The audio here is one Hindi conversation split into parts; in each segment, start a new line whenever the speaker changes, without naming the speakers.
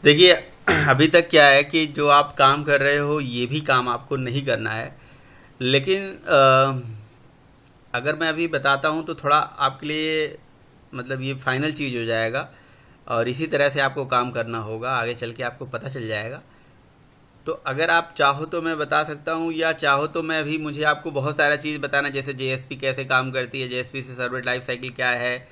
देखिए, अभी तक क्या है कि जो आप काम कर रहे हो ये भी काम आपको नहीं करना है। लेकिन अगर मैं अभी बताता हूँ तो थोड़ा आपके लिए मतलब ये फाइनल चीज़ हो जाएगा, और इसी तरह से आपको काम करना होगा, आगे चल के आपको पता चल जाएगा। तो अगर आप चाहो तो मैं बता सकता हूँ, या चाहो तो मैं अभी, मुझे आपको बहुत सारा चीज़ बताना, जैसे जेएसपी कैसे काम करती है, जेएसपी से सर्वलेट लाइफ साइकिल क्या है,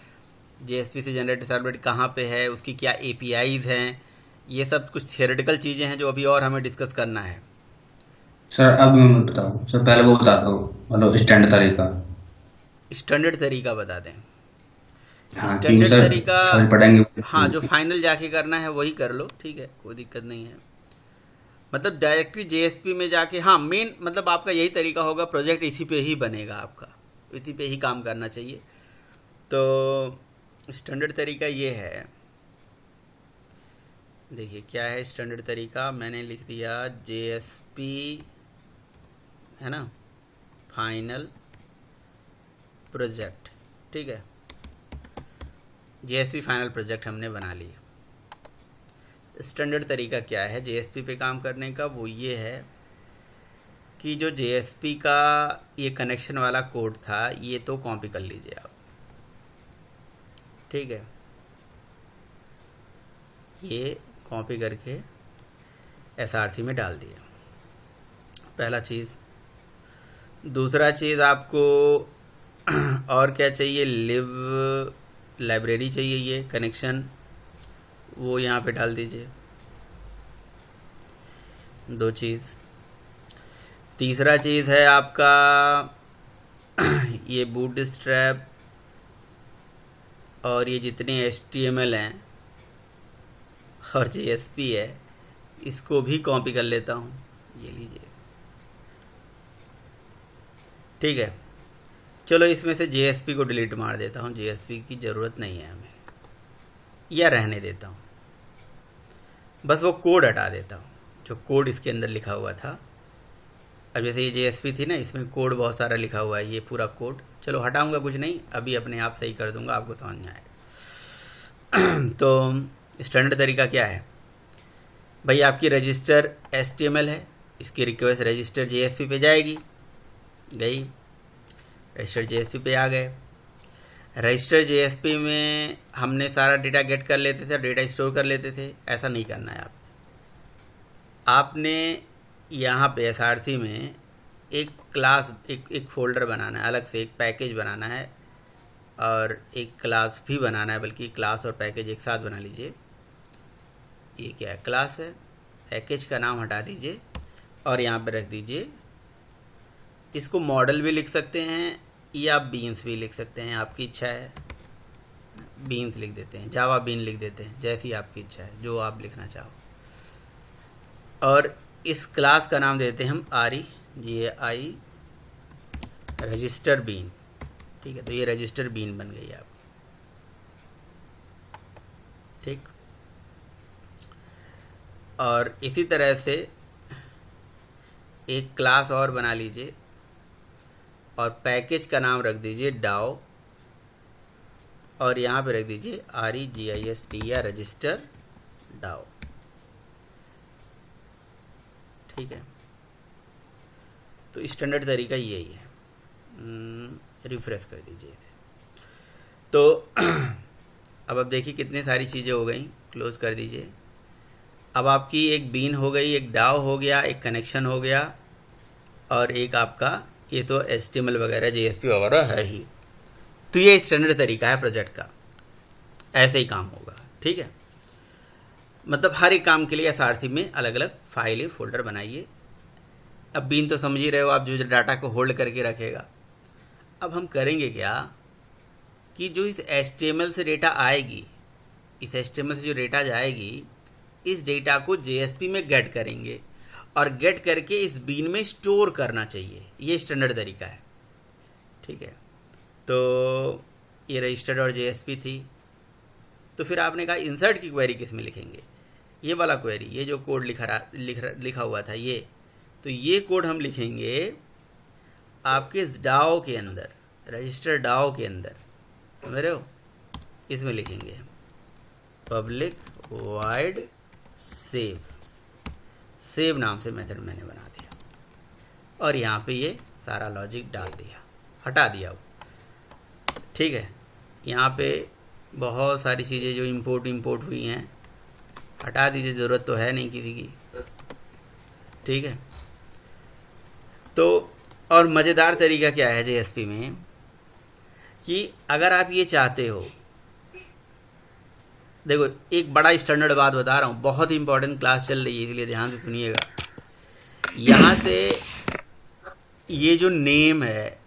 जेएसपी से जनरेट सर्वलेट कहाँ पे है, उसकी क्या एपीआईज हैं, ये सब कुछ थियोरेटिकल चीज़ें हैं जो अभी और हमें डिस्कस करना है।
सर अब मैं बताऊँ सर, पहले वो बता दो, मतलब स्टैंड तरीका।
स्टैंडर्ड तरीका बता दें?
हाँ, क्योंकि
स्टैंडर्ड
सर
तरीका,
समझ पड़ेंगे।
हाँ, जो फाइनल जाके करना है वही कर लो, ठीक है, कोई दिक्कत नहीं है। मतलब डायरेक्टली जेएसपी में जाके, हाँ, मेन मतलब आपका यही तरीका होगा, प्रोजेक्ट इसी पे ही बनेगा आपका, इसी पे ही काम करना चाहिए। तो स्टैंडर्ड तरीका ये है। देखिए क्या है स्टैंडर्ड तरीका, मैंने लिख दिया जेएसपी, है ना, फाइनल प्रोजेक्ट, ठीक है। जेएसपी फाइनल प्रोजेक्ट हमने बना लिया। स्टैंडर्ड तरीका क्या है जेएसपी पे काम करने का, वो ये है कि जो जेएसपी का ये कनेक्शन वाला कोड था, ये तो कॉपी कर लीजिए आप, ठीक है। ये कॉपी करके एसआरसी में डाल दिया, पहला चीज़। दूसरा चीज़ आपको और क्या चाहिए, लिव लाइब्रेरी चाहिए, ये कनेक्शन, वो यहाँ पे डाल दीजिए, दो चीज़। तीसरा चीज़ है आपका ये बूट स्ट्रैप, और ये जितने HTML हैं और JSP है, इसको भी कॉपी कर लेता हूँ, ये लीजिए, ठीक है। चलो इसमें से JSP को डिलीट मार देता हूँ, JSP की ज़रूरत नहीं है हमें, या रहने देता हूँ, बस वो कोड हटा देता हूँ जो कोड इसके अंदर लिखा हुआ था। अब जैसे ये JSP थी ना, इसमें कोड बहुत सारा लिखा हुआ है, ये पूरा कोड चलो हटाऊंगा, कुछ नहीं, अभी अपने आप सही कर दूंगा, आपको समझ में आएगा। तो स्टैंडर्ड तरीका क्या है भाई, आपकी रजिस्टर HTML है, इसकी रिक्वेस्ट रजिस्टर JSP पे जाएगी, गई, रजिस्टर JSP पे आ गए। रजिस्टर JSP में हमने सारा डेटा गेट कर लेते थे, डेटा स्टोर कर लेते थे, ऐसा नहीं करना है आपने यहाँ पे SRC में एक क्लास, एक फ़ोल्डर बनाना है, अलग से एक पैकेज बनाना है, और एक क्लास भी बनाना है, बल्कि क्लास और पैकेज एक साथ बना लीजिए। ये क्या है, क्लास है, पैकेज का नाम हटा दीजिए और यहाँ पे रख दीजिए, इसको मॉडल भी लिख सकते हैं या बीन्स भी लिख सकते हैं, आपकी इच्छा है। बीन्स लिख देते हैं, जावा बीन लिख देते हैं, जैसी आपकी इच्छा है, जो आप लिखना चाहो। और इस क्लास का नाम देते हैं हम REGI रजिस्टर बीन, ठीक है। तो ये रजिस्टर बीन बन गई आपकी, ठीक। और इसी तरह से एक क्लास और बना लीजिए, और पैकेज का नाम रख दीजिए डाओ, और यहाँ पे रख दीजिए REGIST या रजिस्टर डाओ, ठीक है। तो स्टैंडर्ड तरीका यही है। रिफ्रेश कर दीजिए इसे। तो अब आप देखिए कितनी सारी चीज़ें हो गई, क्लोज कर दीजिए। अब आपकी एक बीन हो गई, एक डाव हो गया, एक कनेक्शन हो गया, और एक आपका ये तो HTML वगैरह JSP वगैरह है ही। तो ये स्टैंडर्ड तरीका है प्रोजेक्ट का, ऐसे ही काम होगा, ठीक है। मतलब हर एक काम के लिए SRC में अलग अलग फाइलें फोल्डर बनाइए। अब बीन तो समझ ही रहे हो आप, जो डाटा को होल्ड करके रखेगा। अब हम करेंगे क्या कि जो इस HTML से डेटा आएगी, इस HTML से जो डेटा जाएगी, इस डेटा को JSP में गेट करेंगे, और गेट करके इस बीन में स्टोर करना चाहिए। ये स्टैंडर्ड तरीका है, ठीक है। तो ये रजिस्टर्ड और JSP थी। तो फिर आपने कहा इंसर्ट की क्वेरी किस में लिखेंगे, ये वाला क्वेरी, ये जो कोड लिखा हुआ था ये, तो ये कोड हम लिखेंगे आपके डाओ के अंदर, रजिस्टर डाओ के अंदर, समझ रहे हो, इसमें लिखेंगे पब्लिक वाइड सेव, सेव नाम से मेथड मैंने बना दिया और यहाँ पे ये सारा लॉजिक डाल दिया, हटा दिया वो। ठीक है, यहाँ पे बहुत सारी चीज़ें जो इंपोर्ट हुई हैं हटा दीजिए, ज़रूरत तो है नहीं किसी की। ठीक है, तो और मज़ेदार तरीका क्या है JSP में कि अगर आप ये चाहते हो, देखो एक बड़ा स्टैंडर्ड बात बता रहा हूँ, बहुत ही इंपॉर्टेंट क्लास चल रही है इसलिए ध्यान से सुनिएगा। यहाँ से ये जो नेम है,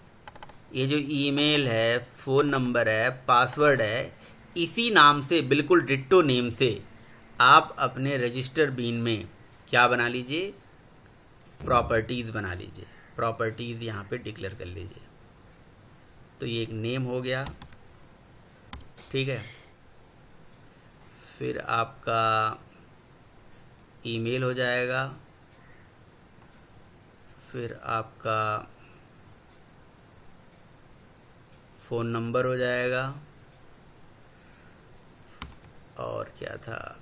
ये जो ईमेल है, फ़ोन नंबर है, पासवर्ड है, इसी नाम से बिल्कुल डिट्टो नेम से आप अपने रजिस्टर बीन में क्या बना लीजिए, प्रॉपर्टीज़ बना लीजिए। प्रॉपर्टीज़ यहाँ पे डिक्लेयर कर लीजिए। तो ये एक नेम हो गया। ठीक है, फिर आपका ईमेल हो जाएगा, फिर आपका फ़ोन नंबर हो जाएगा, और क्या था,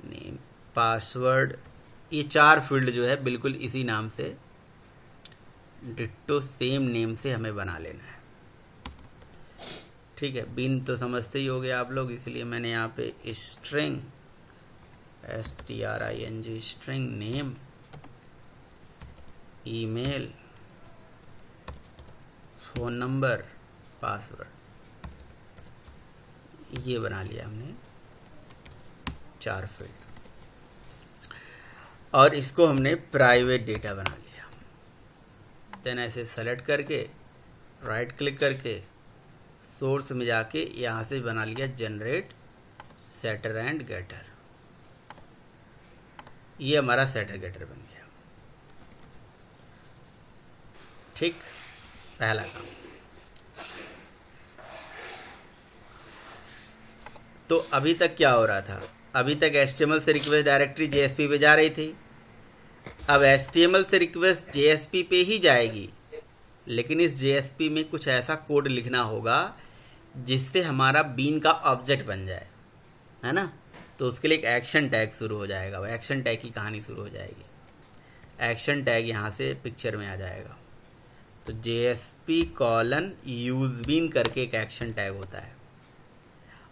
नेम, पासवर्ड। ये 4 फील्ड जो है बिल्कुल इसी नाम से डिट्टो सेम नेम से हमें बना लेना है। ठीक है, बिन तो समझते ही हो गए आप लोग, इसलिए मैंने यहाँ पे string string string name, email, phone number, password, ये बना लिया हमने 4 फील्ड। और इसको हमने प्राइवेट डेटा बना लिया। देन ऐसे सेलेक्ट करके राइट क्लिक करके सोर्स में जाके यहाँ से बना लिया जनरेट सेटर एंड गेटर। ये हमारा सेटर गेटर बन गया। ठीक, पहला काम। तो अभी तक क्या हो रहा था, अभी तक HTML से रिक्वेस्ट डायरेक्टरी JSP पे जा रही थी। अब HTML से रिक्वेस्ट JSP पे ही जाएगी, लेकिन इस JSP में कुछ ऐसा कोड लिखना होगा जिससे हमारा बीन का ऑब्जेक्ट बन जाए, है ना। तो उसके लिए एक एक्शन टैग शुरू हो जाएगा, वो एक्शन टैग की कहानी शुरू हो जाएगी। एक्शन टैग यहाँ से पिक्चर में आ जाएगा। तो JSP:use bean करके एक एक्शन टैग होता है,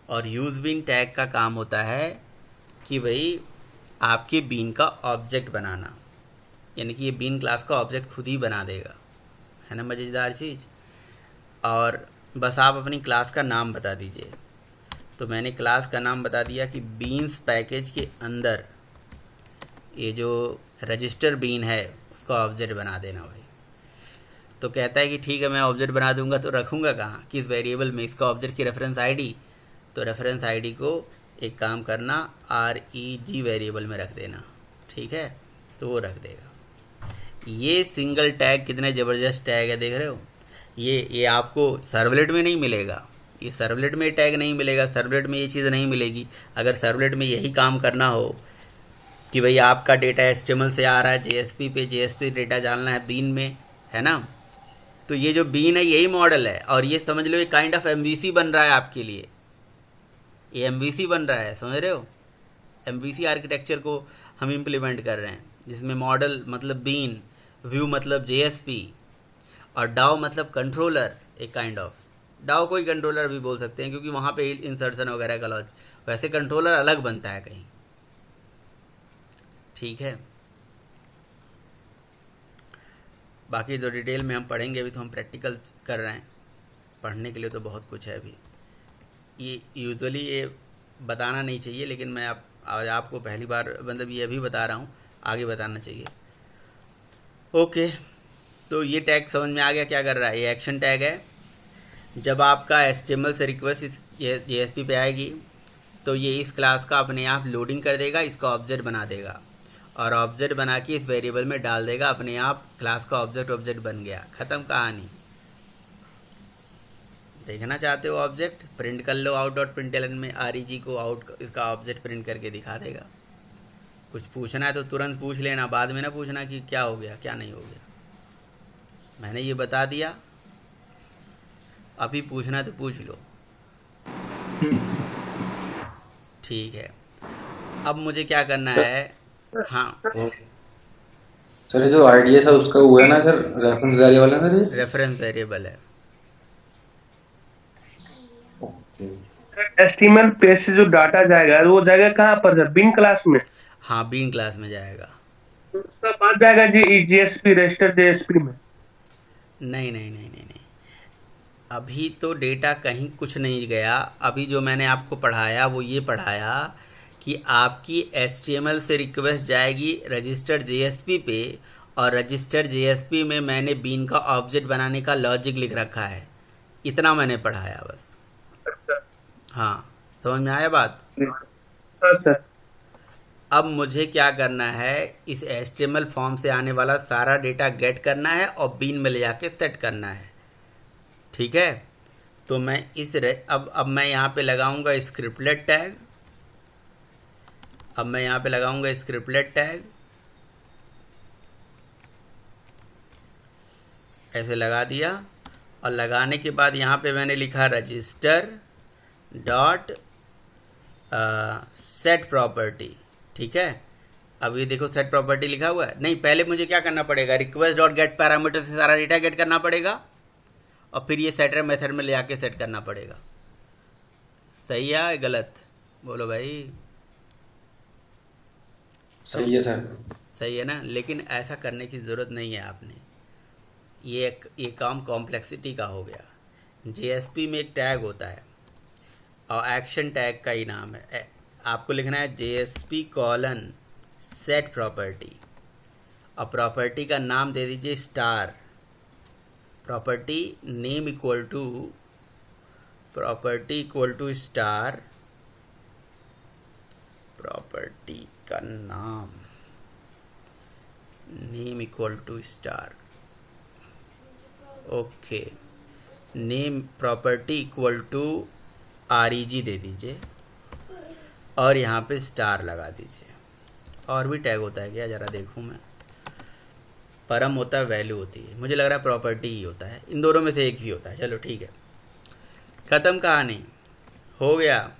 और यूज बीन टैग का काम होता है कि भाई आपके बीन का ऑब्जेक्ट बनाना, यानी कि ये बीन क्लास का ऑब्जेक्ट खुद ही बना देगा, है ना, मज़ेदार चीज़। और बस आप अपनी क्लास का नाम बता दीजिए। तो मैंने क्लास का नाम बता दिया कि बीन्स पैकेज के अंदर ये जो रजिस्टर बीन है उसका ऑब्जेक्ट बना देना भाई। तो कहता है कि ठीक है मैं ऑब्जेक्ट बना दूंगा, तो रखूँगा कहाँ, किस वेरिएबल में, इसका ऑब्जेक्ट की रेफरेंस आईडी। तो रेफरेंस आईडी को एक काम करना REG वेरिएबल में रख देना। ठीक है, तो वो रख देगा। ये सिंगल टैग कितने ज़बरदस्त टैग है, देख रहे हो। ये आपको सर्वलेट में नहीं मिलेगा, ये सर्वलेट में टैग नहीं मिलेगा, सर्वलेट में ये चीज़ नहीं मिलेगी। अगर सर्वलेट में यही काम करना हो कि भाई आपका डेटा HTML से आ रहा है JSP पे, JSP डेटा डालना है बीन में, है ना, तो ये जो बीन है यही मॉडल है। और ये समझ लो ये काइंड ऑफ MVC बन रहा है आपके लिए, ये MVC बन रहा है, समझ रहे हो। MVC आर्किटेक्चर को हम इम्प्लीमेंट कर रहे हैं, जिसमें मॉडल मतलब बीन, व्यू मतलब JSP, और डाउ मतलब कंट्रोलर, एक काइंड ऑफ डाउ कोई कंट्रोलर भी बोल सकते हैं, क्योंकि वहाँ पे इंसर्शन वगैरह का लॉज, वैसे कंट्रोलर अलग बनता है कहीं। ठीक है, बाकी तो डिटेल में हम पढ़ेंगे, अभी तो हम प्रैक्टिकल कर रहे हैं, पढ़ने के लिए तो बहुत कुछ है अभी। ये यूजुअली ये बताना नहीं चाहिए, लेकिन मैं आज आपको पहली बार मतलब ये अभी बता रहा हूँ, आगे बताना चाहिए। ओके, तो ये टैग समझ में आ गया क्या कर रहा है। ये एक्शन टैग है। जब आपका HTML से रिक्वेस्ट इस JSP पे आएगी तो ये इस क्लास का अपने आप लोडिंग कर देगा, इसका ऑब्जेक्ट बना देगा, और ऑब्जेक्ट बना के इस वेरिएबल में डाल देगा, अपने आप क्लास का ऑब्जेक्ट बन गया, ख़त्म कहानी। देखना चाहते हो ऑब्जेक्ट, प्रिंट कर लो out.println में REG को आउट, इसका ऑब्जेक्ट प्रिंट करके दिखा देगा। कुछ पूछना है तो तुरंत पूछ लेना, बाद में ना पूछना कि क्या हो गया क्या नहीं हो गया। मैंने ये बता दिया, अभी पूछना है तो पूछ लो। ठीक है, अब मुझे क्या करना
सर
है। हाँ,
सर ये जो आईडीएस है उसका हुआ है ना सर, रेफरेंस वेरिएबल है सर ये।
रेफरेंस वेरिएबल है।
ओके।
एचटीएमएल पेज से जो डाटा जाएगा वो जाएगा कहाँ पर सर, बिन क्लास में?
हाँ, बीन क्लास में जाएगा।
उसका बाद जाएगा जी जीएसपी रजिस्टर जेएसपी में?
नहीं नहीं नहीं नहीं नहीं, अभी तो डेटा कहीं कुछ नहीं गया। अभी जो मैंने आपको पढ़ाया वो ये पढ़ाया कि आपकी HTML से रिक्वेस्ट जाएगी रजिस्टर JSP पे, और रजिस्टर JSP में मैंने बीन का ऑब्जेक्ट बनाने का लॉजिक लिख रखा है। इतना मैंने पढ़ाया बस।
अच्छा।
हाँ, समझ में आया बात।
हाँ सर।
अब मुझे क्या करना है, इस HTML फॉर्म से आने वाला सारा डेटा गेट करना है और बीन में ले जाके सेट करना है। ठीक है, तो मैं अब मैं यहाँ पे लगाऊंगा स्क्रिप्टलेट टैग। अब मैं यहाँ पे लगाऊंगा स्क्रिप्टलेट टैग, ऐसे लगा दिया। और लगाने के बाद यहाँ पे मैंने लिखा रजिस्टर डॉट सेट प्रॉपर्टी। ठीक है, अब ये देखो सेट प्रॉपर्टी लिखा हुआ है। नहीं, पहले मुझे क्या करना पड़ेगा, रिक्वेस्ट डॉट गेट पैरामीटर से सारा डेटा गेट करना पड़ेगा और फिर ये सेटर मेथड में ले आके सेट करना पड़ेगा। सही है गलत, बोलो भाई।
सही है सर।
सही है ना, लेकिन ऐसा करने की ज़रूरत नहीं है आपने। ये काम कॉम्प्लेक्सिटी का हो गया। JSP में एक टैग होता है और एक्शन टैग का ही नाम है। आपको लिखना है JSP कॉलन सेट प्रॉपर्टी, और प्रॉपर्टी का नाम दे दीजिए star. Property name equal to star, property का नाम name equal to star. Okay, name property equal to REG दे दीजिए और यहाँ पे स्टार लगा दीजिए। और भी टैग होता है क्या, ज़रा देखूँ मैं। परम होता है, वैल्यू होती है, मुझे लग रहा है प्रॉपर्टी ही होता है। इन दोनों में से एक ही होता है। चलो ठीक है, ख़त्म कहानी, हो गया।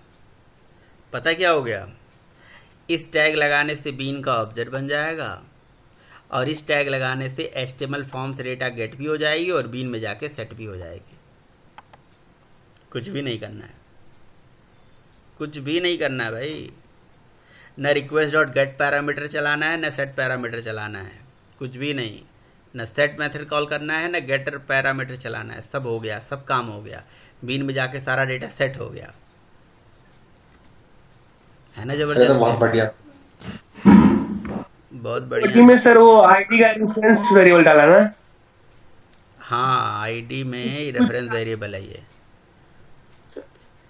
पता क्या हो गया, इस टैग लगाने से बीन का ऑब्जेक्ट बन जाएगा और इस टैग लगाने से HTML फॉर्म से डेटा गेट भी हो जाएगी और बीन में जाके सेट भी हो जाएगी। कुछ भी नहीं करना है, कुछ भी नहीं करना है भाई। न रिक्वेस्ट डॉट गेट पैरामीटर चलाना है, न सेट पैरामीटर चलाना है, कुछ भी नहीं। न सेट मेथड कॉल करना है, न गेटर पैरामीटर चलाना है। सब हो गया, सब काम हो गया। बीन में जाके सारा डेटा सेट हो गया, है ना।
सर तो
जबरदस्त
बहुत
है,
बढ़िया।
बहुत
आईडी
बढ़िया।
में सर वो आईडी का रेफरेंस वेरिएबल डाला ना?
हाँ, ID में रेफरेंस वेरिएबल है ये।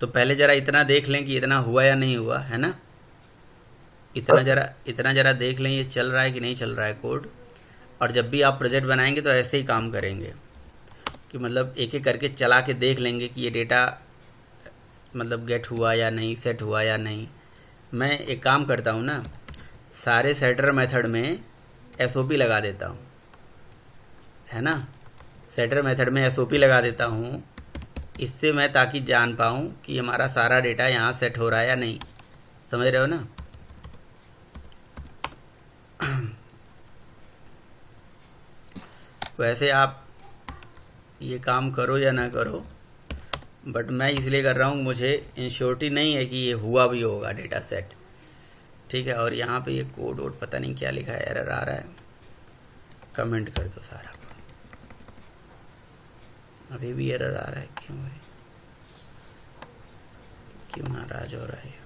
तो पहले ज़रा इतना देख लें कि इतना हुआ या नहीं हुआ, है ना। इतना ज़रा देख लें ये चल रहा है कि नहीं चल रहा है कोड। और जब भी आप प्रोजेक्ट बनाएंगे तो ऐसे ही काम करेंगे कि मतलब एक एक करके चला के देख लेंगे कि ये डेटा मतलब गेट हुआ या नहीं, सेट हुआ या नहीं। मैं एक काम करता हूँ ना, सारे सेटर मेथड में SOP लगा देता हूँ, है ना। सेटर मेथड में SOP लगा देता हूँ, इससे मैं ताकि जान पाऊँ कि हमारा सारा डेटा यहाँ सेट हो रहा है या नहीं। समझ रहे हो ना। वैसे आप ये काम करो या ना करो, बट मैं इसलिए कर रहा हूँ, मुझे इंश्योरिटी नहीं है कि ये हुआ भी होगा डेटा सेट। ठीक है, और यहाँ पे ये कोड वोड पता नहीं क्या लिखा है, एरर आ रहा है। कमेंट कर दो सारा। अभी भी एरर आ रहा है, क्यों भाई, क्यों नाराज हो रहा है।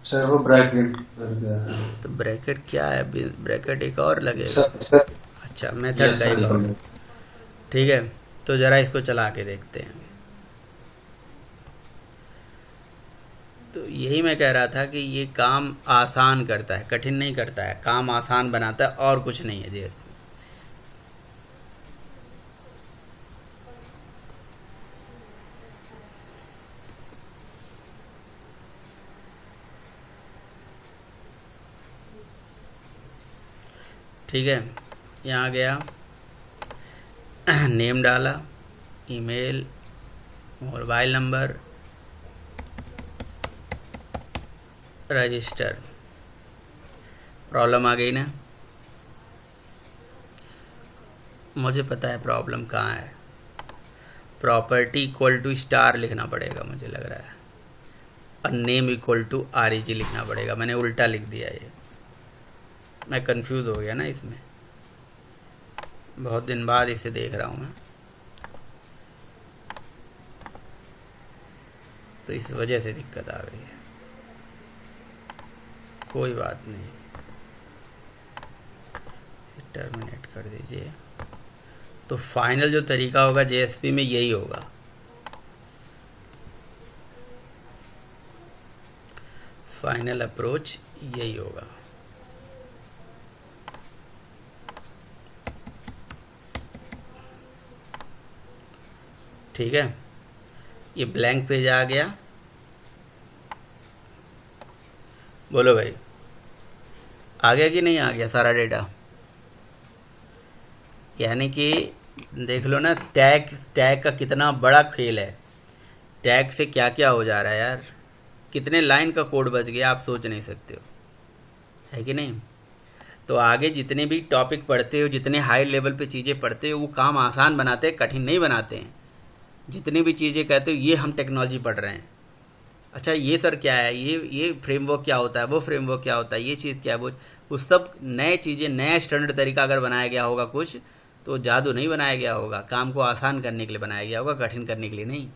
सर वो ब्रैकेट कर दिया है।
तो ब्रैकेट क्या है, ब्रैकेट एक और लगेगा।
सर
अच्छा, मेथड
यस
का
सर
एक और।
निकल
ठीक है, तो ज़रा इसको चला के देखते हैं। तो यही मैं कह रहा था कि ये काम आसान करता है, कठिन नहीं करता है, काम आसान बनाता है, और कुछ नहीं है JSP। ठीक है, यहाँ गया, नेम डाला, email, mobile number, register. Problem आ गई ना? मुझे पता है प्रॉब्लम कहाँ है। प्रॉपर्टी इक्वल टू स्टार लिखना पड़ेगा मुझे लग रहा है, और नेम इक्वल टू REG लिखना पड़ेगा। मैंने उल्टा लिख दिया, ये मैं कंफ्यूज हो गया ना इसमें। बहुत दिन बाद इसे देख रहा हूँ मैं, तो इस वजह से दिक्कत आ गई है। कोई बात नहीं, टर्मिनेट कर दीजिए। तो फाइनल जो तरीका होगा JSP में यही होगा। फाइनल अप्रोच यही होगा। ठीक है, ये ब्लैंक पेज आ गया। बोलो भाई, आ गया कि नहीं आ गया सारा डेटा? यानी कि देख लो ना, टैग का कितना बड़ा खेल है। टैग से क्या क्या हो जा रहा है यार, कितने लाइन का कोड बच गया आप सोच नहीं सकते हो, है कि नहीं? तो आगे जितने भी टॉपिक पढ़ते हो, जितने हाई लेवल पे चीज़ें पढ़ते हो, वो काम आसान बनाते हैं, कठिन नहीं बनाते हैं। जितनी भी चीज़ें कहते हो ये हम टेक्नोलॉजी पढ़ रहे हैं, अच्छा ये सर क्या है, ये फ्रेमवर्क क्या होता है, वो फ्रेमवर्क क्या होता है, ये चीज़ क्या है, वो सब नए चीज़ें, नया स्टैंडर्ड तरीका अगर बनाया गया होगा कुछ, तो जादू नहीं बनाया गया होगा। काम को आसान करने के लिए बनाया गया होगा, कठिन करने के लिए नहीं।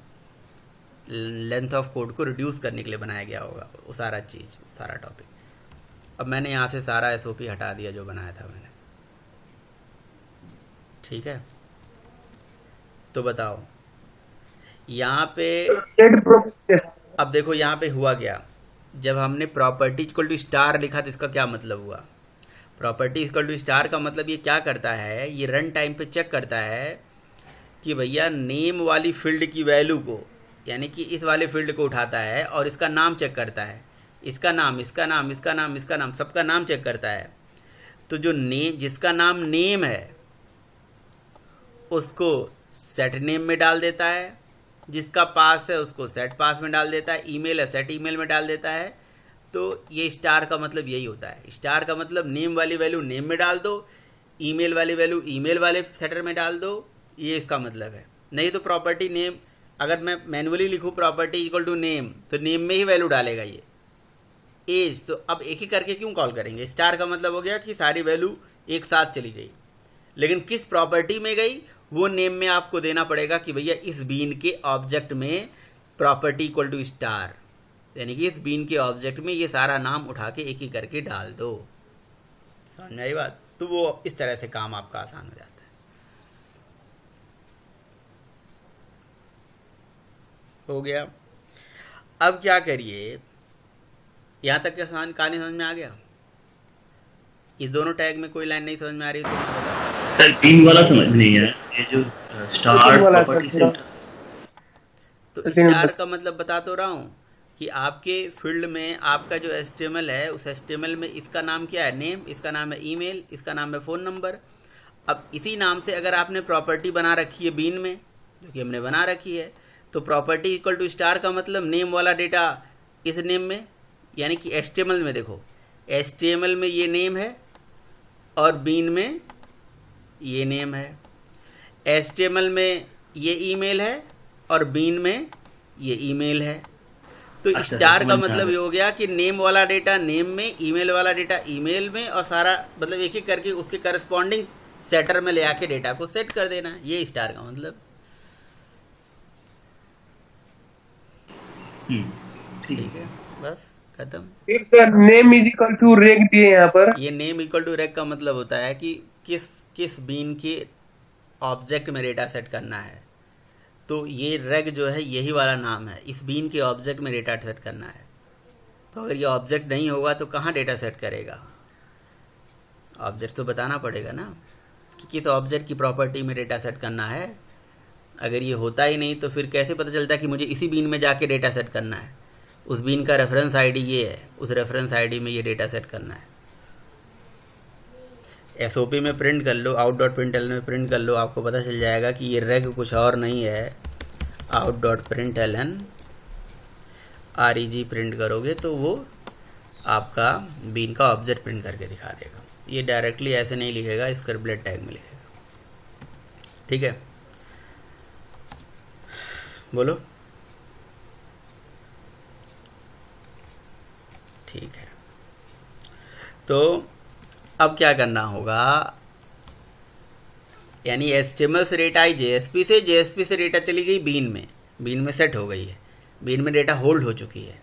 लेंथ ऑफ कोड को रिड्यूस करने के लिए बनाया गया होगा वो सारा चीज़, सारा टॉपिक। अब मैंने यहाँ से सारा SOP हटा दिया जो बनाया था मैंने। ठीक है, तो बताओ यहाँ पे अब देखो यहाँ पे हुआ क्या। जब हमने प्रॉपर्टी इक्वल टू स्टार लिखा तो इसका क्या मतलब हुआ? प्रॉपर्टी इक्वल टू स्टार का मतलब ये क्या करता है, ये रन टाइम पे चेक करता है कि भैया नेम वाली फील्ड की वैल्यू को, यानी कि इस वाले फील्ड को उठाता है और इसका नाम चेक करता है, इसका नाम, इसका नाम, इसका नाम, इसका नाम, सबका नाम चेक करता है। तो जो नेम, जिसका नाम नेम है उसको सेट नेम में डाल देता है, जिसका पास है उसको सेट पास में डाल देता है, ईमेल है सेट ईमेल में डाल देता है। तो ये स्टार का मतलब यही होता है। स्टार का मतलब नेम वाली वैल्यू नेम में डाल दो, ईमेल वाली वैल्यू ईमेल वाले सेटर में डाल दो, ये इसका मतलब है। नहीं तो प्रॉपर्टी नेम, अगर मैं मैनुअली लिखूँ प्रॉपर्टी इक्वल टू नेम, तो नेम में ही वैल्यू डालेगा ये। एज, तो अब एक ही करके क्यों कॉल करेंगे? स्टार का मतलब हो गया कि सारी वैल्यू एक साथ चली गई, लेकिन किस प्रॉपर्टी में गई वो नेम में आपको देना पड़ेगा कि भैया इस बीन के ऑब्जेक्ट में प्रॉपर्टी इक्वल टू स्टार, यानी कि इस बीन के ऑब्जेक्ट में ये सारा नाम उठा के एक ही करके डाल दो। समझ में आई बात? तो वो इस तरह से काम आपका आसान हो जाता है। हो गया। अब क्या करिए, यहाँ तक के कहानी समझ में आ गया? इस दोनों टैग में कोई लाइन नहीं समझ में आ रही तो मैं बता।
सर 3 वाला समझ नहीं है, ये जो स्टार प्रॉपर्टी सेंटर,
तो स्टार का मतलब बता तो रहा हूँ कि आपके फील्ड में आपका जो HTML है, उस HTML में इसका नाम क्या है, नेम, इसका नाम है ईमेल, इसका नाम है फ़ोन नंबर। अब इसी नाम से अगर आपने प्रॉपर्टी बना रखी है बीन में, जो कि हमने बना रखी है, तो प्रॉपर्टी इक्वल टू स्टार का मतलब नेम वाला डेटा इस नेम में, यानी कि HTML में देखो, HTML में ये नेम है और बीन में ये नेम है, HTML में ये ईमेल है और बीन में ये ईमेल है। तो
अच्छा,
स्टार का
समझ में आ
मतलब
गया।
ये हो गया कि नेम वाला डेटा नेम में, ईमेल वाला डेटा ईमेल में, और सारा मतलब एक एक करके उसके करस्पॉन्डिंग सेटर में ले आके डेटा को सेट कर देना है। ये स्टार का मतलब।
ठीक
ठीक है, बस खत्म।
फिर sir name is equal to reg दिए यहाँ पर।
ये नेम इक्वल टू रेक का मतलब होता है कि किस बीन के ऑब्जेक्ट में डेटा सेट करना है। तो ये रेग जो है यही वाला नाम है, इस बीन के ऑब्जेक्ट में डेटा सेट करना है। तो अगर ये ऑब्जेक्ट नहीं होगा तो कहाँ डेटा सेट करेगा? ऑब्जेक्ट तो बताना पड़ेगा ना कि किस ऑब्जेक्ट की प्रॉपर्टी में डेटा सेट करना है। अगर ये होता ही नहीं तो फिर कैसे पता चलता है कि मुझे इसी बीन में जाके डेटा सेट करना है? उस बीन का रेफरेंस आईडी ये है, उस रेफरेंस आईडी में ये डेटा सेट करना है। एसओपी में प्रिंट कर लो, आउट डॉट प्रिंट में प्रिंट कर लो, आपको पता चल जाएगा कि ये रेग कुछ और नहीं है। Out dot print L N REG print करोगे तो वो आपका बीन का ऑब्जेक्ट प्रिंट करके दिखा देगा। ये डायरेक्टली ऐसे नहीं लिखेगा, स्क्रिप्टलेट टैग में लिखेगा। ठीक है, बोलो। ठीक है, तो अब क्या करना होगा, यानी HTML से डेटा आई JSP से डेटा चली गई बीन में सेट हो गई है, बीन में डेटा होल्ड हो चुकी है।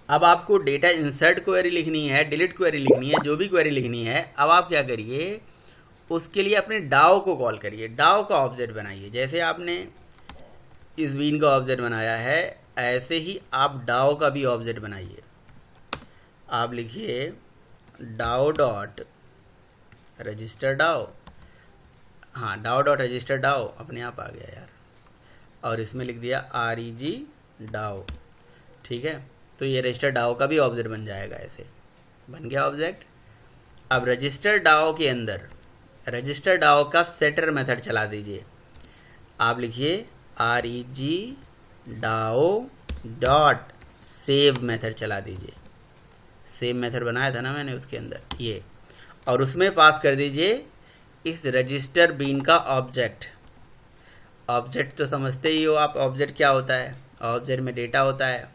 अब आपको डेटा इंसर्ट क्वेरी लिखनी है, डिलीट क्वेरी लिखनी है, जो भी क्वेरी लिखनी है। अब आप क्या करिए, उसके लिए अपने डाओ को कॉल करिए, डाओ का ऑब्जेक्ट बनाइए। जैसे आपने इस बीन का ऑब्जेक्ट बनाया है, ऐसे ही आप डाओ का भी ऑब्जेक्ट बनाइए। आप लिखिए डाओ डॉट रजिस्टर डाओ, हाँ डाओ डॉट रजिस्टर डाओ, अपने आप आ गया यार, और इसमें लिख दिया REG डाओ। ठीक है, तो ये रजिस्टर डाओ का भी ऑब्जेक्ट बन जाएगा। ऐसे बन गया ऑब्जेक्ट। अब रजिस्टर डाओ के अंदर रजिस्टर डाओ का सेटर मेथड चला दीजिए। आप लिखिए REG DAO dot save method चला दीजिए। सेव मेथड बनाया था ना मैंने उसके अंदर ये, और उसमें पास कर दीजिए इस रजिस्टर बीन का ऑब्जेक्ट। ऑब्जेक्ट तो समझते ही हो आप, ऑब्जेक्ट क्या होता है, ऑब्जेक्ट में डेटा होता है।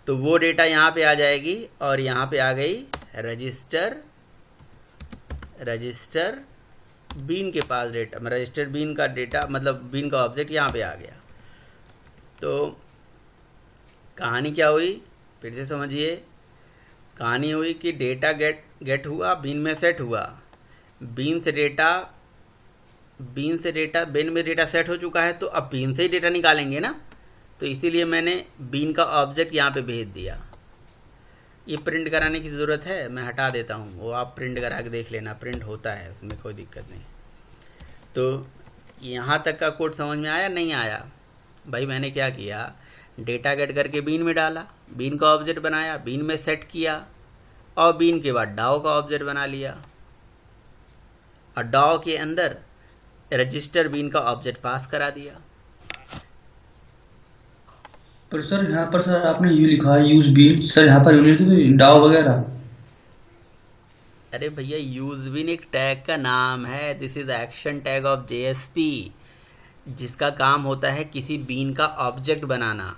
तो वो डेटा यहाँ पे आ जाएगी, और यहाँ पे आ गई रजिस्टर बीन के पास डेटा, रजिस्टर बीन का डेटा, मतलब बीन का ऑब्जेक्ट यहाँ पे आ गया। तो कहानी क्या हुई, फिर से समझिए। कहानी हुई कि डेटा गेट हुआ, बीन में सेट हुआ, बीन में डेटा सेट हो चुका है, तो अब बीन से ही डेटा निकालेंगे ना, तो इसीलिए मैंने बीन का ऑब्जेक्ट यहाँ पे भेज दिया। ये प्रिंट कराने की ज़रूरत है, मैं हटा देता हूँ, वो आप प्रिंट करा के देख लेना, प्रिंट होता है, उसमें कोई दिक्कत नहीं। तो यहाँ तक का कोड समझ में आया नहीं आया? भाई मैंने क्या किया, डेटा गेट करके बीन में डाला, बीन का ऑब्जेक्ट बनाया, बीन में सेट किया, और बीन के बाद डाओ का ऑब्जेक्ट बना लिया, और डाओ के अंदर रजिस्टर बीन का ऑब्जेक्ट पास करा दिया।
पर सर यहाँ पर सर आपने यू लिखा है यूज बीन, सर यहाँ पर डाओ वगैरह।
अरे भैया यूज बीन एक टैग का नाम है, this is action tag of JSP, जिसका काम होता है किसी बीन का ऑब्जेक्ट बनाना।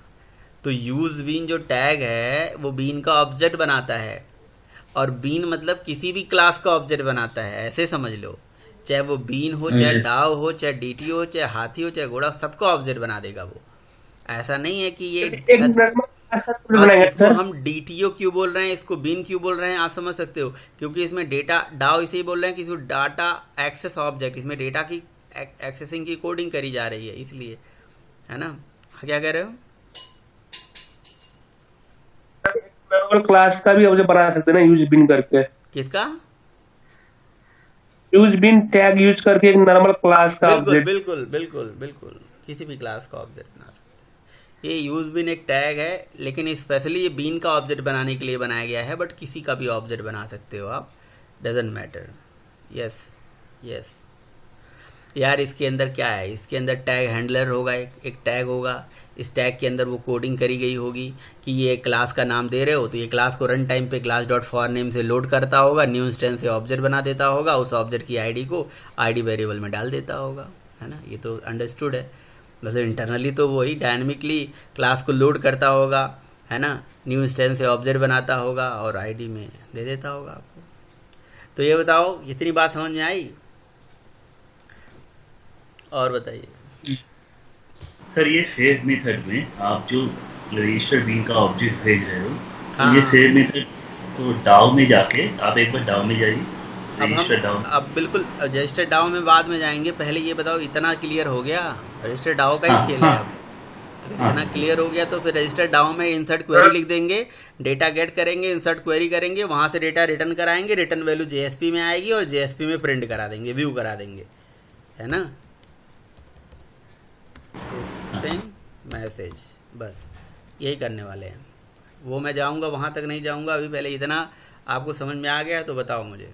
तो यूज बीन जो टैग है वो बीन का ऑब्जेक्ट बनाता है, और बीन मतलब किसी भी क्लास का ऑब्जेक्ट बनाता है, ऐसे समझ लो। चाहे वो बीन हो, चाहे डाव हो, चाहे DT हो, चाहे हाथी हो, चाहे घोड़ा, सबका ऑब्जेक्ट बना देगा वो। ऐसा नहीं है कि ये इसको हम DTO क्यों बोल रहे हैं, इसको बीन क्यों बोल रहे हैं, आप समझ सकते हो, क्योंकि इसमें डेटा डाव इसे ही बोल रहे हैं कि इसको डाटा एक्सेस ऑब्जेक्ट, इसमें डेटा की एक्सेसिंग की कोडिंग करी जा रही है, इसलिए, है ना। क्या कह रहे हो?
क्लास का भी ऑब्जेक्ट बना सकते हैं ना यूज बिन करके।
किसका?
यूज बिन टैग यूज करके एक नॉर्मल क्लास का ऑब्जेक्ट।
बिल्कुल बिल्कुल बिल्कुल, किसी भी क्लास का ऑब्जेक्ट बना सकते हैं। ये यूज बिन एक टैग है, लेकिन स्पेशली ये बीन का ऑब्जेक्ट बनाने के लिए बनाया गया है, बट किसी का भी ऑब्जेक्ट बना सकते हो आप, डजेंट मैटर। यस यस यार, इसके अंदर क्या है, इसके अंदर टैग हैंडलर होगा, एक टैग होगा, इस टैग के अंदर वो कोडिंग करी गई होगी कि ये क्लास का नाम दे रहे हो, तो ये क्लास को रन टाइम पे क्लास डॉट फॉर नेम से लोड करता होगा, न्यू इंस्टेंस से ऑब्जेक्ट बना देता होगा, उस ऑब्जेक्ट की आईडी को आईडी वेरिएबल में डाल देता होगा, है ना। ये तो अंडरस्टूड है। मतलब इंटरनली तो वही डायनेमिकली क्लास को लोड करता होगा, है ना, न्यू इंस्टेंस से ऑब्जेक्ट बनाता होगा और आईडी में दे देता होगा आपको। तो ये बताओ, इतनी बात समझ में आई? और बताइए
सर, ये सेव मेथड में आप जो रजिस्टर बीन का ऑब्जेक्ट भेज रहे हो,
हाँ,
तो ये सेव मेथड तो डाउ में जाके आप एक बार डाउ में जाइए, रजिस्टर डाउ।
अब बिल्कुल रजिस्टर डाउ में बाद में जाएंगे, पहले ये बताओ इतना क्लियर हो गया? रजिस्टर डाउ का ही खेल है अब। अगर इतना क्लियर हो गया तो फिर रजिस्टर डाउ में इंसर्ट क्वेरी लिख देंगे, डेटा गेट करेंगे, इंसर्ट क्वेरी करेंगे, वहां से डेटा रिटर्न कराएंगे, रिटर्न वैल्यू JSP में आएगी और JSP में प्रिंट करा देंगे, व्यू करा देंगे, है ना। स्ट्रिंग मैसेज, बस यही करने वाले हैं। वो मैं जाऊंगा, वहाँ तक नहीं जाऊंगा अभी, पहले इतना आपको समझ में आ गया तो बताओ मुझे।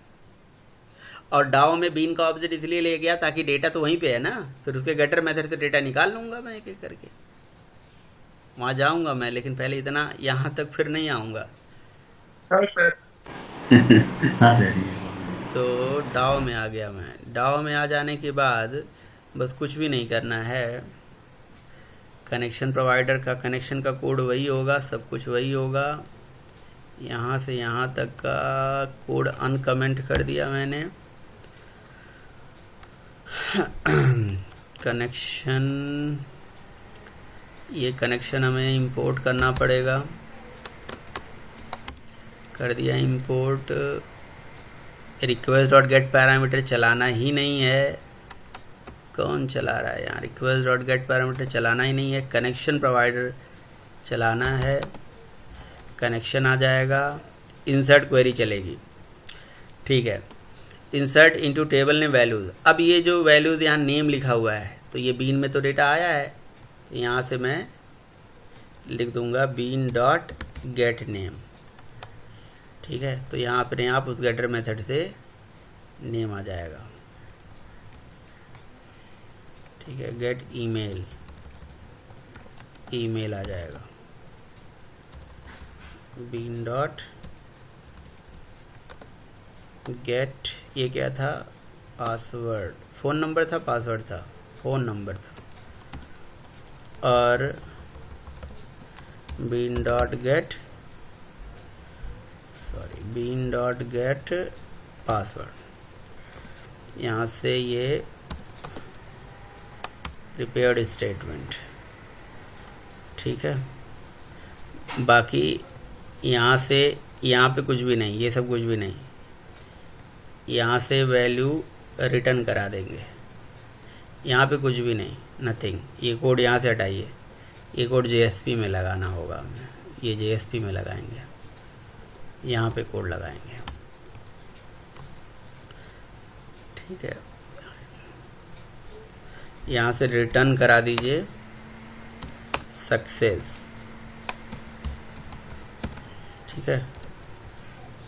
और डाओ में बीन का ऑब्जेक्ट इसलिए ले गया ताकि डेटा तो वहीं पे है ना, फिर उसके गेटर मेथड से डेटा निकाल लूँगा मैं एक एक करके। वहाँ जाऊँगा मैं, लेकिन पहले इतना यहाँ तक फिर नहीं आऊँगा।
हाँ सर।
हाँ सर।
तो डाओ में आ गया मैं। डाओ में आ जाने के बाद बस कुछ भी नहीं करना है। कनेक्शन प्रोवाइडर का कनेक्शन का कोड वही होगा, सब कुछ वही होगा। यहाँ से यहाँ तक का कोड अनकमेंट कर दिया मैंने। कनेक्शन, ये कनेक्शन हमें इंपोर्ट करना पड़ेगा। कर दिया import. Request dot gate parameter चलाना ही नहीं है। कौन चला रहा है यहाँ? रिक्वेस्ट डॉट गेट पैरामीटर चलाना ही नहीं है, कनेक्शन प्रोवाइडर चलाना है। कनेक्शन आ जाएगा, इंसर्ट क्वेरी चलेगी। ठीक है, insert into table name values. अब ये जो वैल्यूज़ यहाँ नेम लिखा हुआ है, तो ये बीन में तो डेटा आया है, तो यहाँ से मैं लिख दूँगा बीन डॉट गेट नेम। ठीक है, तो यहाँ अपने आप उस गेटर मेथड से नेम आ जाएगा। ठीक है, गेट ईमेल, ईमेल आ जाएगा। बीन डॉट गेट, ये क्या था? पासवर्ड, फ़ोन नंबर था, पासवर्ड था, फ़ोन नंबर था। और bean dot get, sorry, bean dot get password. यहाँ से ये प्रिपेयर्ड स्टेटमेंट। ठीक है, बाकी यहाँ से यहाँ पे कुछ भी नहीं, ये सब कुछ भी नहीं। यहाँ से वैल्यू रिटर्न करा देंगे, यहाँ पे कुछ भी नहीं, नथिंग। ये कोड यहाँ से हटाइए, ये कोड JSP में लगाना होगा हमें, ये JSP में लगाएंगे, यहाँ पे कोड लगाएंगे। ठीक है, यहाँ से रिटर्न करा दीजिए सक्सेस। ठीक है,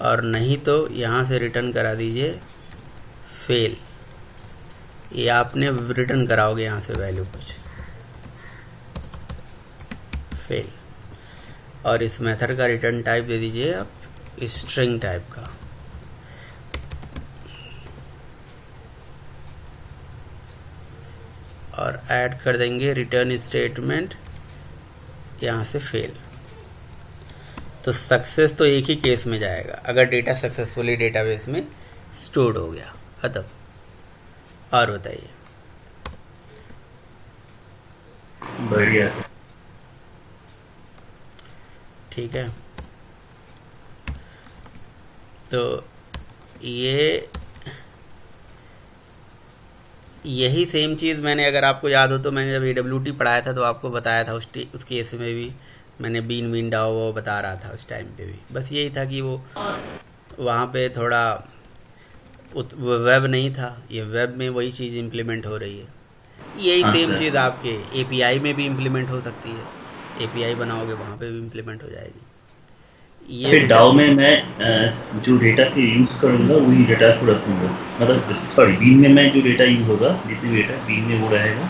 और नहीं तो यहाँ से रिटर्न करा दीजिए फेल। ये आपने रिटर्न कराओगे यहाँ से वैल्यू कुछ, फेल। और इस मेथड का रिटर्न टाइप दे दीजिए आप स्ट्रिंग टाइप का। और ऐड कर देंगे रिटर्न स्टेटमेंट, यहाँ से फेल। तो सक्सेस तो एक ही केस में जाएगा, अगर डेटा सक्सेसफुली डेटाबेस में स्टोर्ड हो गया, खत्म। और बताइए।
बढ़िया।
ठीक है, तो यही सेम चीज़ मैंने, अगर आपको याद हो तो मैंने जब AWT पढ़ाया था तो आपको बताया था, उस केस में भी मैंने बीन वीन डाओ वो बता रहा था उस टाइम पे भी। बस यही था कि वो वहाँ पे थोड़ा वेब नहीं था, ये वेब में वही चीज़ इम्प्लीमेंट हो रही है। यही सेम चीज़ आपके API में भी इम्प्लीमेंट हो सकती है, API बनाओगे वहाँ पे भी इम्प्लीमेंट हो जाएगी। ये
फिर डाओ में मैं जो डेटा के यूज करूंगा वही डेटा को रखूंगा, मतलब सॉरी बीन में मैं जो डेटा यूज होगा, जितनी डेटा बीन में वो रहेगा,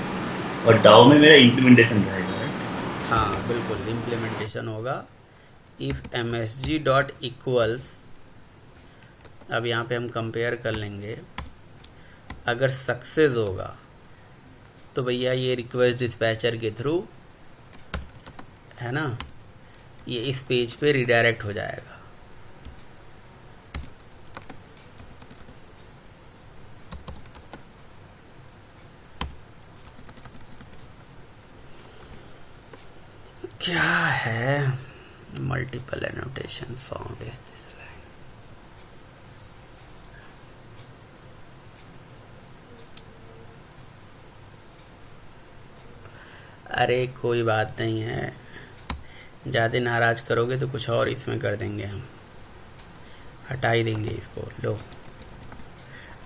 और डाओ में मेरा इम्प्लीमेंटेशन रहेगा।
हाँ बिल्कुल, इम्प्लीमेंटेशन होगा। इफ़ MSG डॉट इक्वल्स, अब यहाँ पे हम कंपेयर कर लेंगे, अगर सक्सेस होगा तो भैया ये रिक्वेस्ट डिस्पैचर के थ्रू है ना, ये इस पेज पे रिडायरेक्ट हो जाएगा। क्या है multiple annotation found is this line. अरे कोई बात नहीं है, ज़्यादा नाराज करोगे तो कुछ और इसमें कर देंगे हम, हटा ही देंगे इसको। लो,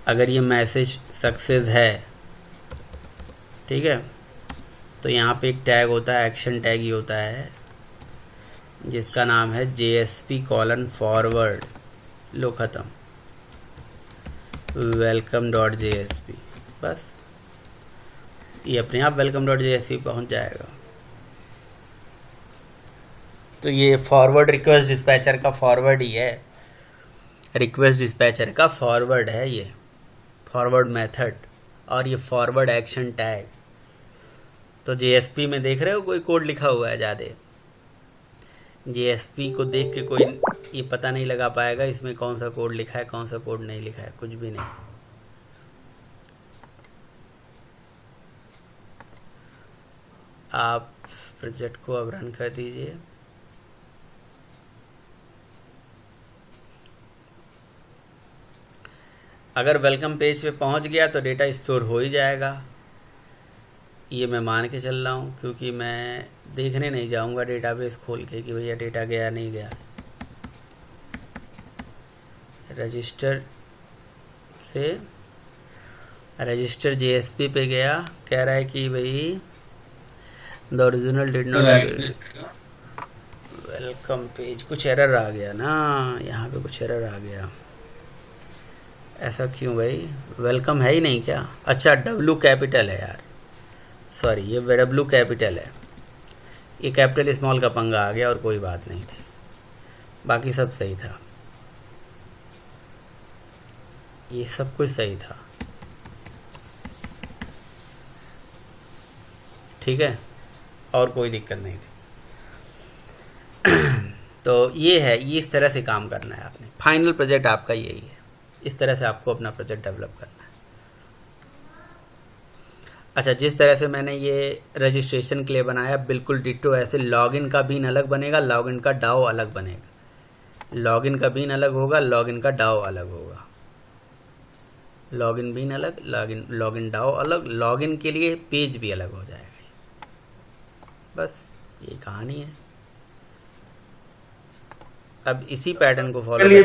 अगर ये मैसेज सक्सेस है, ठीक है, तो यहाँ पे एक टैग होता है, एक्शन टैग ही होता है, जिसका नाम है JSP:forward। लो, ख़त्म। वेलकम डॉट JSP, बस ये अपने आप वेलकम डॉट JSP पहुँच जाएगा। तो ये फॉरवर्ड रिक्वेस्ट डिस्पैचर का फॉरवर्ड ही है, रिक्वेस्ट डिस्पैचर का फॉरवर्ड है ये, फॉरवर्ड मेथड, और ये फॉरवर्ड एक्शन टैग। तो JSP में देख रहे हो कोई कोड लिखा हुआ है ज़्यादा, JSP को देख के कोई ये पता नहीं लगा पाएगा इसमें कौन सा कोड लिखा है कौन सा कोड नहीं लिखा है, कुछ भी नहीं। आप प्रोजेक्ट को अब रन कर दीजिए। अगर वेलकम पेज पे पहुंच गया तो डेटा स्टोर हो ही जाएगा, ये मैं मान के चल रहा हूँ, क्योंकि मैं देखने नहीं जाऊँगा डेटाबेस खोल के कि भैया डेटा गया नहीं गया। रजिस्टर से रजिस्टर JSP पे गया, कह रहा है कि भाई the original did not welcome page, कुछ एरर आ गया ना, यहाँ पे कुछ एरर आ गया। ऐसा क्यों भाई, वेलकम है ही नहीं क्या? अच्छा W कैपिटल है यार, सॉरी ये W कैपिटल है, ये कैपिटल स्मॉल का पंगा आ गया और कोई बात नहीं थी, बाकी सब सही था, ये सब कुछ सही था, ठीक है, और कोई दिक्कत नहीं थी। तो ये है, ये इस तरह से काम करना है आपने, फाइनल प्रोजेक्ट आपका यही है, इस तरह से आपको अपना प्रोजेक्ट डेवलप करना है। अच्छा, जिस तरह से मैंने ये रजिस्ट्रेशन के लिए बनाया बिल्कुल डिट्टो ऐसे लॉगिन का बीन अलग बनेगा, लॉगिन का डाओ अलग बनेगा, लॉगिन का बीन अलग होगा, लॉगिन का डाओ अलग होगा, लॉगिन बीन अलग, लॉगिन डाओ अलग, लॉगिन के लिए पेज भी अलग हो जाएगा। बस यही कहानी है। अब इसी पैटर्न को फॉलो